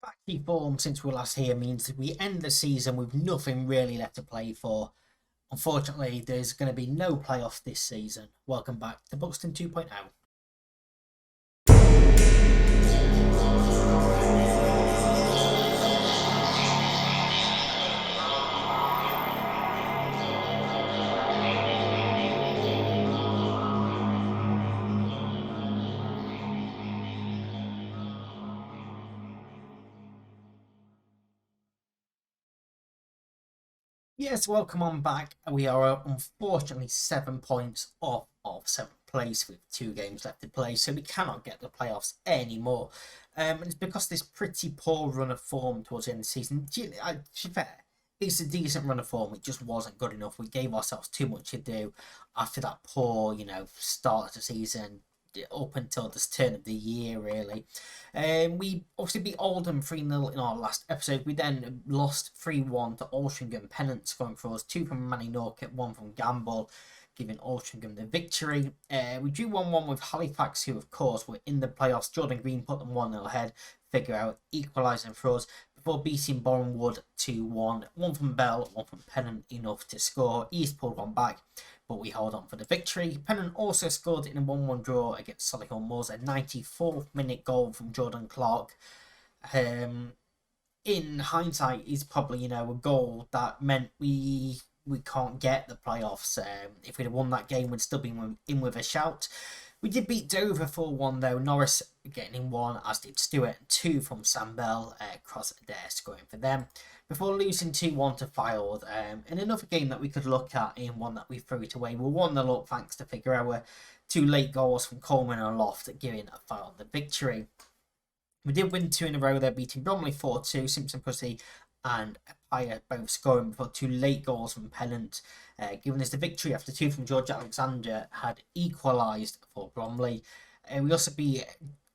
Patchy form since we last here means that we end the season with nothing really left to play for. Unfortunately, there's going to be no playoffs this season. Welcome back to Buxton 2.0. Yes, welcome on back. We are unfortunately 7 points off of seventh place with 2 games left to play, so we cannot get the playoffs anymore. And it's because of this pretty poor run of form towards the end of the season. To be fair, it's a decent run of form. It just wasn't good enough. We gave ourselves too much to do after that poor, start of the season up until this turn of the year, really. We obviously beat Oldham 3-0 in our last episode. We then lost 3-1 to Altrincham. Pennant scoring for us, 2 from Manny Norkett, 1 from Gamble, giving Altrincham the victory. We drew 1-1 with Halifax, who of course were in the playoffs. Jordan Green put them 1-0 ahead, figure out equalising for us before beating Bournemouth 2-1. 1 from Bell, 1 from Pennant, enough to score. Eastpool 1 back, but we hold on for the victory. Pennant also scored in a 1-1 draw against Solihull Moors, a 94th minute goal from Jordan Clark. In hindsight, is probably a goal that meant we can't get the playoffs. If we'd have won that game, we'd still be in with a shout. We did beat Dover 4-1 though. Norris getting in 1, as did Stewart, and 2 from Sam Bell, across there scoring for them, before losing 2-1 to Fylde. In another game that we could look at, in one that we threw it away, we're 1-0 up thanks to Figueroa. 2 late goals from Coleman and Loft, giving Fylde the victory. We did win 2 in a row there, beating Bromley 4-2, Simpson Pussy and Paya both scoring before 2 late goals from Pennant, giving us the victory after 2 from George Alexander had equalised for Bromley. We also beat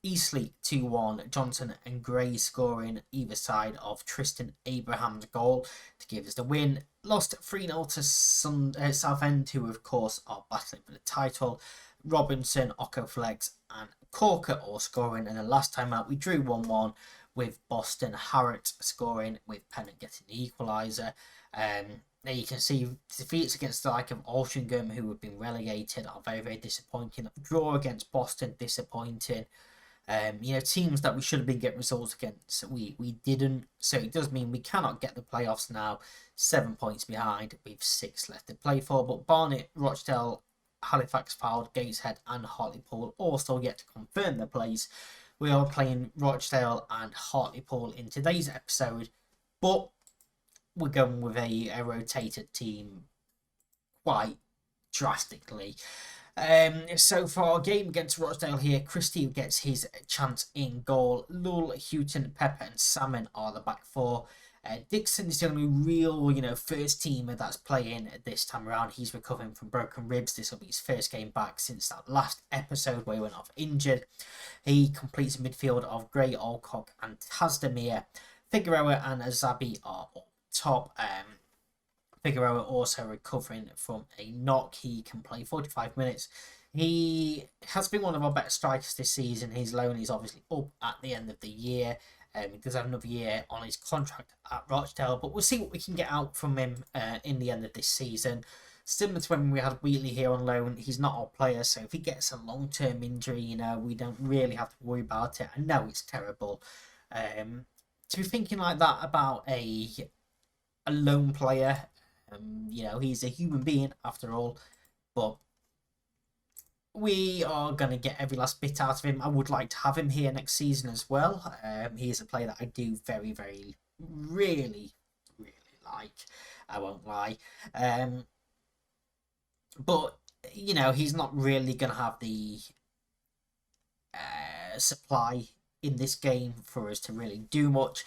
Eastleigh 2-1, Johnson and Gray scoring either side of Tristan Abraham's goal to give us the win. Lost 3-0 to Southend, who of course are battling for the title. Robinson, Okoflex and Corker all scoring, and the last time out we drew 1-1 with Boston. Harrott scoring with Pennant getting the equaliser. There you can see defeats against the like of Altrincham, who have been relegated, are very, very disappointing. Draw against Boston, disappointing. Teams that we should have been getting results against, we didn't. So it does mean we cannot get the playoffs now. 7 points behind with 6 left to play for. But Barnet, Rochdale, Halifax, Fylde, Gateshead and Hartlepool all still yet to confirm their place. We are playing Rochdale and Hartlepool in today's episode, but we're going with a rotated team quite drastically. So for our game against Rochdale here, Christie gets his chance in goal. Lull, Houghton, Pepper and Salmon are the back four. Dixon is the only real, first teamer that's playing this time around. He's recovering from broken ribs. This will be his first game back since that last episode where he went off injured. He completes a midfield of Gray, Alcock and Tazdemir. Figueroa and Azabi are up top. Figueroa also recovering from a knock. He can play 45 minutes. He has been one of our better strikers this season. His loan is obviously up at the end of the year. He does have another year on his contract at Rochdale, but we'll see what we can get out from him in the end of this season. Similar to when we had Wheatley here on loan, he's not our player, so if he gets a long-term injury, we don't really have to worry about it. I know it's terrible to be thinking like that about a lone player. He's a human being after all, but we are going to get every last bit out of him. I would like to have him here next season as well. He is a player that I do very, very, really, really like. I won't lie. But, he's not really going to have the supply in this game for us to really do much.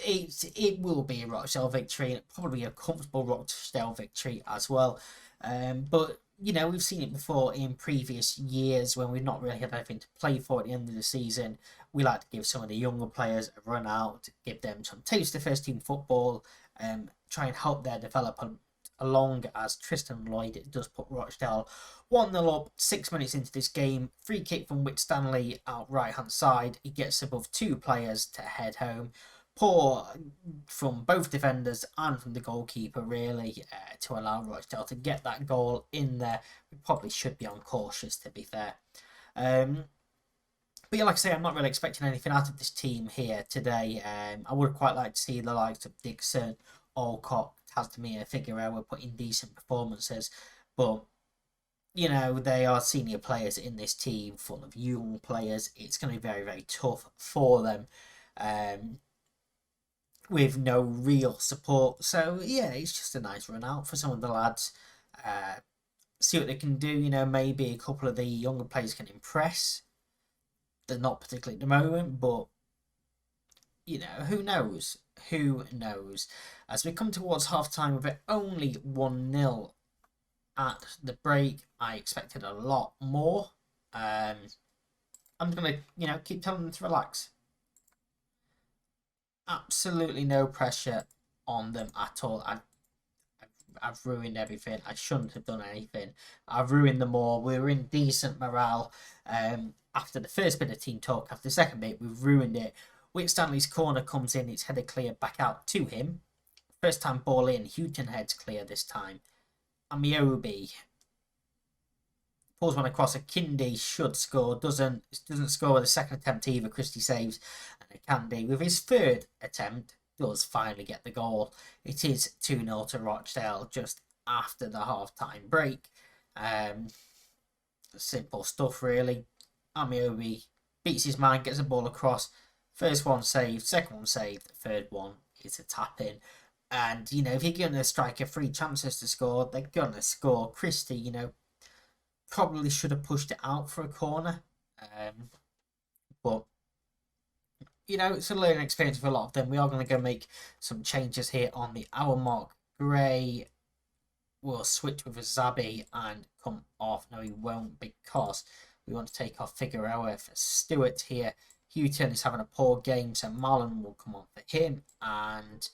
It will be a Rochdale victory, and probably a comfortable Rochdale victory as well. But we've seen it before in previous years when we've not really had anything to play for at the end of the season. We like to give some of the younger players a run out, give them some taste of first team football, try and help their development along as Tristan Lloyd does put Rochdale 1-0 up 6 minutes into this game. Free kick from Whit Stanley out right hand side. He gets above two players to head home. Poor from both defenders and from the goalkeeper, really, to allow Rochdale to get that goal in there. We probably should be on cautious, to be fair. But yeah, like I say, I'm not really expecting anything out of this team here today. I would quite like to see the likes of Dixon, Alcott, Tasmir, Figueroa put in decent performances. But, you know, they are senior players in this team, full of young players. It's going to be very, very tough for them. With no real support. So, yeah, it's just a nice run out for some of the lads. See what they can do. You know, maybe a couple of the younger players can impress. They're not particularly at the moment, but you know, who knows? Who knows? As we come towards half time with it only 1-0 at the break, I expected a lot more. I'm gonna, you know, keep telling them to relax. Absolutely no pressure on them at all. I've ruined everything. I shouldn't have done anything. I've ruined them all. We were in decent morale. After the first bit of team talk, after the second bit, we've ruined it. Whit Stanley's corner comes in, it's headed clear back out to him. First time ball in, Houghton heads clear this time. Amiobi pulls one across. Akinde should score, doesn't score with the second attempt either. Christie saves, and Akinde with his third attempt does finally get the goal. It is 2-0 to Rochdale just after the half-time break. Simple stuff, really. Amiobi beats his man, gets the ball across. First one saved, second one saved, third one is a tap in. And, you know, if you're going to strike a three chances to score, they're going to score. Christie, you know, probably should have pushed it out for a corner. But, you know, it's a learning experience for a lot of them. We are going to go make some changes here on the hour mark. Gray will switch with a Zabi and come off. No, he won't, because we want to take off Figueroa for Stewart here. Houghton is having a poor game, so Marlon will come on for him. And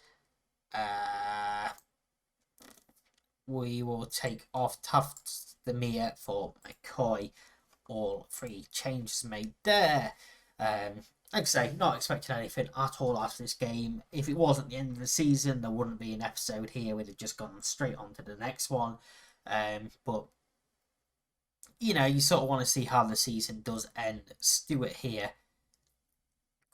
we will take off Tasmir for McCoy. All three changes made there. Like I say, not expecting anything at all after this game. If it wasn't the end of the season, there wouldn't be an episode here. We'd have just gone straight on to the next one. But, you know, you sort of want to see how the season does end. Stewart here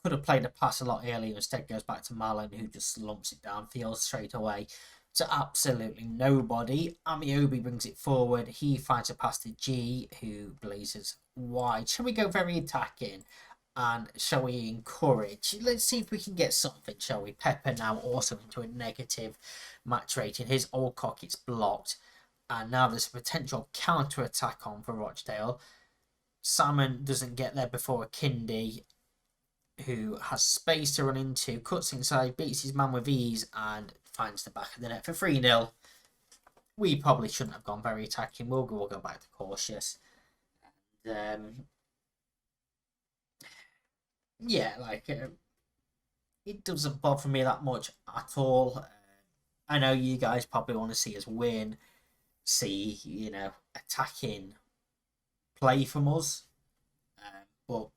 could have played a pass a lot earlier. Instead goes back to Marlon, who just lumps it downfield straight away to absolutely nobody. Amiobi brings it forward. He finds a pass to G, who blazes wide. Shall we go very attacking? And shall we encourage? Let's see if we can get something, shall we? Pepper now also into a negative match rating. His Alcock, it's blocked. And now there's a potential counter-attack on for Rochdale. Salmon doesn't get there before Akinde, who has space to run into, cuts inside, beats his man with ease, and finds the back of the net for 3-0. We probably shouldn't have gone very attacking. We'll go back to cautious. Yeah, like, it doesn't bother me that much at all. I know you guys probably want to see us win, see, you know, attacking play from us. But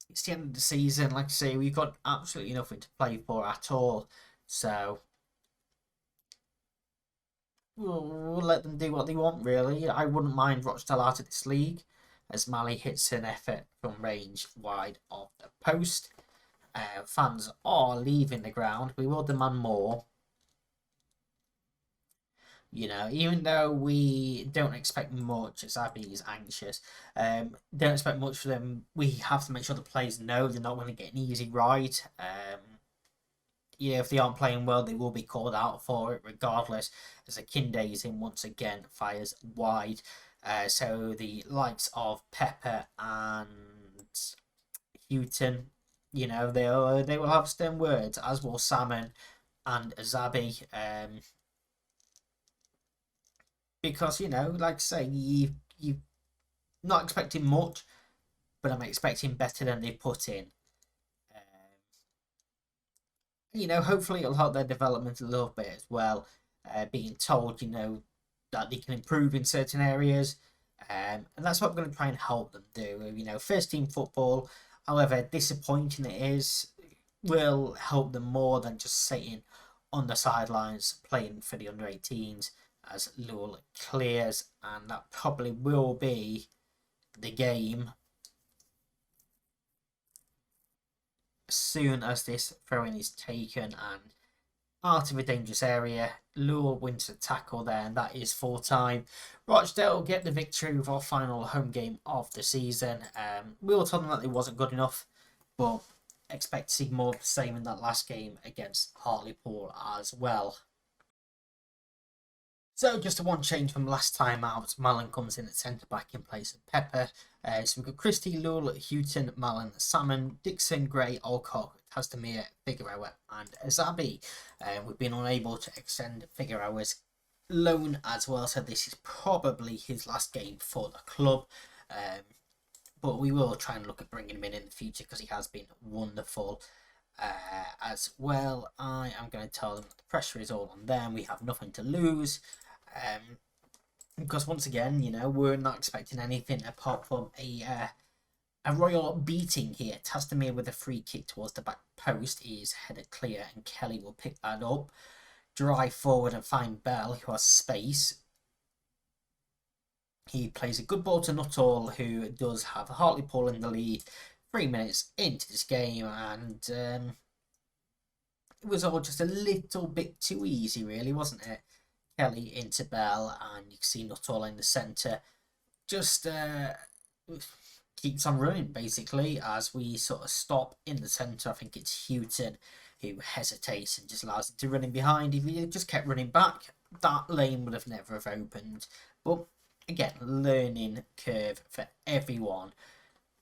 it's the end of the season. Like I say, we've got absolutely nothing to play for at all. So we'll let them do what they want, really. I wouldn't mind Rochdale out of this league, as Mali hits an effort from range wide of the post. Fans are leaving the ground. We will demand more. You know, even though we don't expect much, as Abby is anxious, don't expect much for them. We have to make sure the players know they're not going to get an easy ride. Yeah, if they aren't playing well, they will be called out for it regardless. As Akinde is in once again, fires wide. So the likes of Pepper and Houghton, you know, they will have stern words, as will Salmon and Zabi. Because, you know, like I say, you not expecting much, but I'm expecting better than they put in. You know, hopefully it'll help their development a little bit as well. being told, that they can improve in certain areas. And that's what we're going to try and help them do. First team football, however disappointing it is, will help them more than just sitting on the sidelines playing for the under 18s as Lille clears, and that probably will be the game as soon as this throw-in is taken and out of a dangerous area. Lille wins the tackle there, and that is full time. Rochdale get the victory with our final home game of the season. We were told them that it wasn't good enough, but expect to see more of the same in that last game against Hartlepool as well. So just a one change from last time out. Malin comes in at centre back in place of Pepper. So we've got Christie, Lul, Houghton, Malin, Salmon, Dixon, Gray, Alcock, Tasdemir, Figueroa and Azabi. We've been unable to extend Figueroa's loan as well, so this is probably his last game for the club. But we will try and look at bringing him in the future because he has been wonderful. As well, I am going to tell them that the pressure is all on them. We have nothing to lose. Because once again, we're not expecting anything apart from a royal beating here. Tasdemir with a free kick towards the back post is headed clear, and Kelly will pick that up, drive forward and find Bell, who has space. He plays a good ball to Nuttall, who does have Hartlepool in the lead 3 minutes into this game, and it was all just a little bit too easy, really, wasn't it? Kelly into Bell, and you can see Nuttall in the centre. Just keeps on running, basically, as we sort of stop in the centre. I think it's Houghton who hesitates and just allows him to run in behind. If he just kept running back, that lane would have never have opened. But again, learning curve for everyone.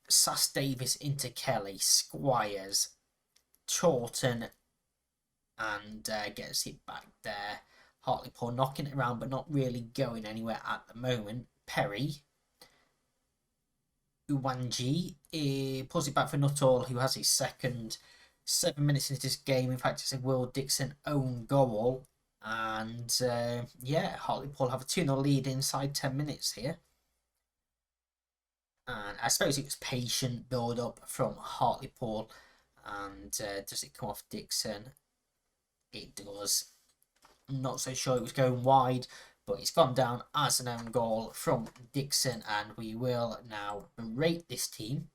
Sass Davis into Kelly, Squires, Chawton, and gets it back there. Hartlepool knocking it around but not really going anywhere at the moment. Perry, Uwanji pulls it back for Nuttall, who has his second 7 minutes into this game. In fact, it's a Will Dixon own goal. And Hartlepool have a 2-0 lead inside 10 minutes here. And I suppose it was patient build up from Hartlepool. And does it come off Dixon? It does. I'm not so sure it was going wide, but it's gone down as an own goal from Dixon, and we will now berate this team.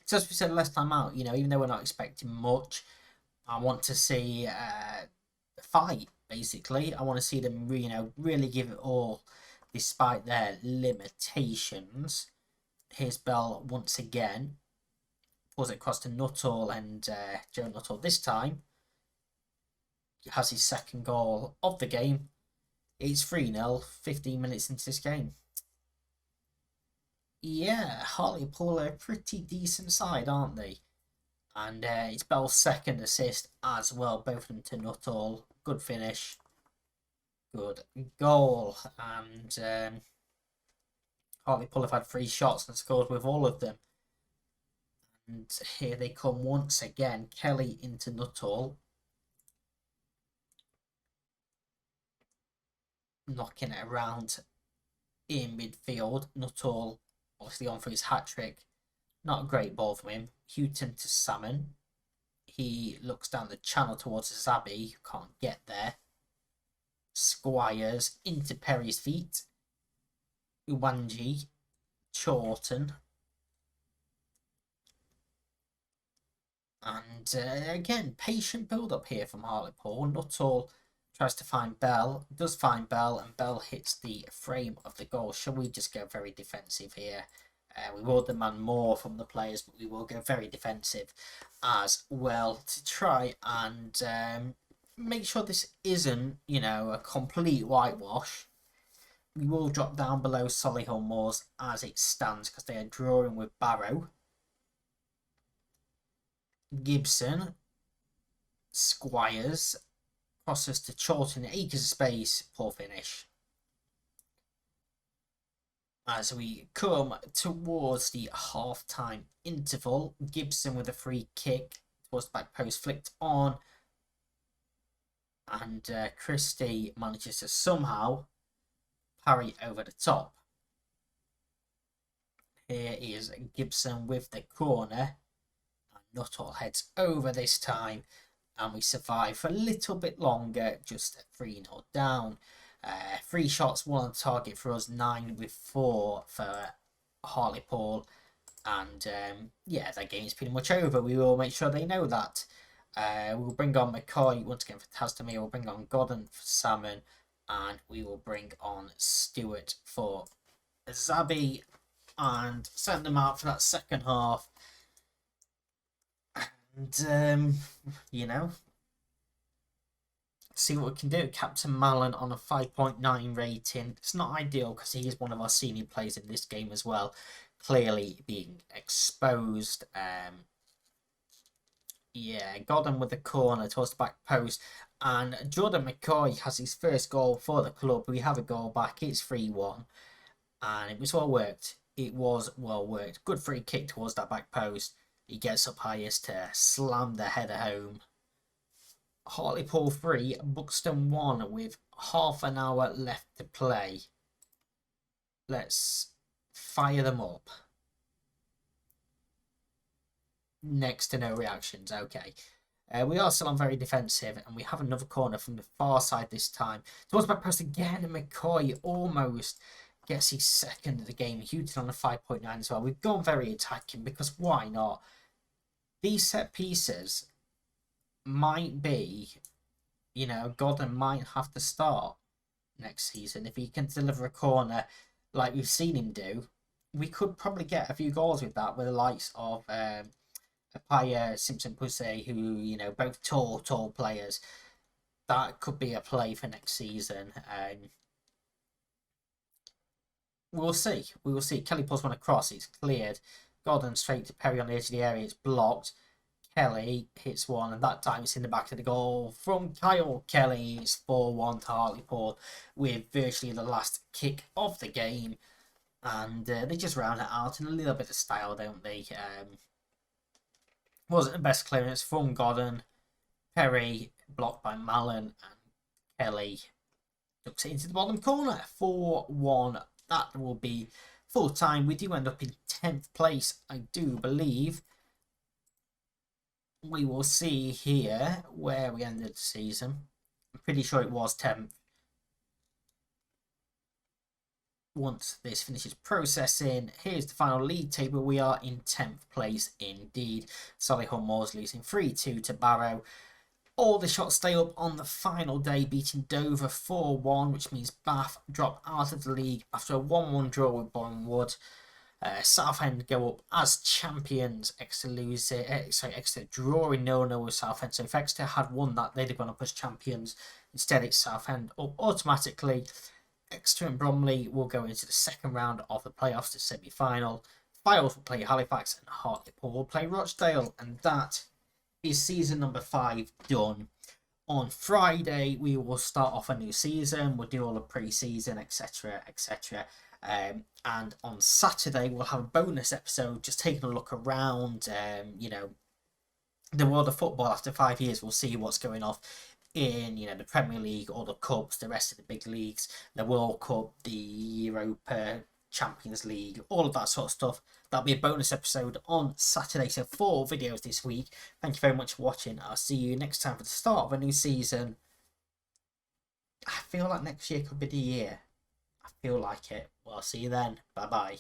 So as we said last time out, even though we're not expecting much, I want to see a fight, basically. I want to see them, really give it all, despite their limitations. Here's Bell once again. Pulls it across to Nuttall, and Joe Nuttall this time has his second goal of the game. It's 3-0, 15 minutes into this game. Yeah, Hartlepool are a pretty decent side, aren't they? And it's Bell's second assist as well, both of them to Nuttall. Good finish. Good goal. And Hartlepool have had 3 shots and scored with all of them. And here they come once again. Kelly into Nuttall. Knocking it around in midfield. Nuttall obviously on for his hat-trick. Not a great ball from him. Houghton to Salmon. He looks down the channel towards Zabi, who can't get there. Squires into Perry's feet. Uwanji. Chawton. And again, patient build-up here from Hartlepool. Nuttall tries to find Bell, does find Bell, and Bell hits the frame of the goal. Shall we just go very defensive here? We will demand more from the players, but we will go very defensive as well to try and make sure this isn't, a complete whitewash. We will drop down below Solihull Moors as it stands because they are drawing with Barrow. Gibson, Squires, crosses to Chawton, acres of space, poor finish. As we come towards the half-time interval, Gibson with a free kick towards the back post, flicked on, And Christie manages to somehow parry over the top. Here is Gibson with the corner. And Nuttall heads over this time. And we survive for a little bit longer, just 3-0 down. 3 shots, 1 on target for us, 9 with 4 for Hartlepool. And yeah, that game's pretty much over. We will make sure they know that. We'll bring on McCoy once again for Tasdemir. We'll bring on Godden for Salmon. And we will bring on Stewart for Zabi. And send them out for that second half. And, you know, see what we can do. Captain Mallon on a 5.9 rating. It's not ideal because he is one of our senior players in this game as well. Clearly being exposed. Yeah, Godden with the corner towards the back post. And Jordan McCoy has his first goal for the club. We have a goal back. It's 3-1. And it was well worked. It was well worked. Good free kick towards that back post. He gets up highest to slam the header home. Hartlepool 3, Buxton 1 with half an hour left to play. Let's fire them up. Next to no reactions. Okay. We are still on very defensive, and we have another corner from the far side this time. Towards the back post again, and McCoy almost gets his second of the game. Hewton on a 5.9 as well. We've gone very attacking because why not? These set pieces might be, you know, Godden might have to start next season. If he can deliver a corner like we've seen him do, we could probably get a few goals with that, with the likes of Apaya, Simpson Pussy, who, you know, both tall players. That could be a play for next season. We'll see. We will see. Kelly pulls one across. It's cleared. Godden straight to Perry on the edge of the area. It's blocked. Kelly hits one, and that time it's in the back of the goal from Kyle Kelly. It's 4-1 to Hartlepool with virtually the last kick of the game. And they just round it out in a little bit of style, don't they? Wasn't the best clearance from Godden. Perry blocked by Mallon, and Kelly ducks it into the bottom corner. 4-1. That will be full time. We do end up in 10th place, I do believe. We will see here where we ended the season. I'm pretty sure it was 10th. Once this finishes processing, here's the final league table. We are in 10th place indeed. Solihull Moors losing 3-2 to Barrow. All the shots stay up on the final day, beating Dover 4-1, which means Bath drop out of the league after a 1-1 draw with Bournemouth. Southend go up as champions. Exeter drawing 0-0 with Southend. So if Exeter had won that, they'd have gone up as champions. Instead, it's Southend up automatically. Exeter and Bromley will go into the second round of the playoffs, the semi-final. Files will play Halifax, and Hartlepool will play Rochdale. And that is season number 5 done. On Friday, we will start off a new season. We'll do all the pre-season, etc., etc. And on Saturday, we'll have a bonus episode just taking a look around, you know, the world of football after 5 years. We'll see what's going off in, you know, the Premier League, all the cups, the rest of the big leagues, the World Cup, the Europa, Champions League, all of that sort of stuff. That'll be a bonus episode on Saturday. So 4 videos this week. Thank you very much for watching. I'll see you next time for the start of a new season. I feel like next year could be the year. I feel like it. Well, I'll see you then. Bye bye.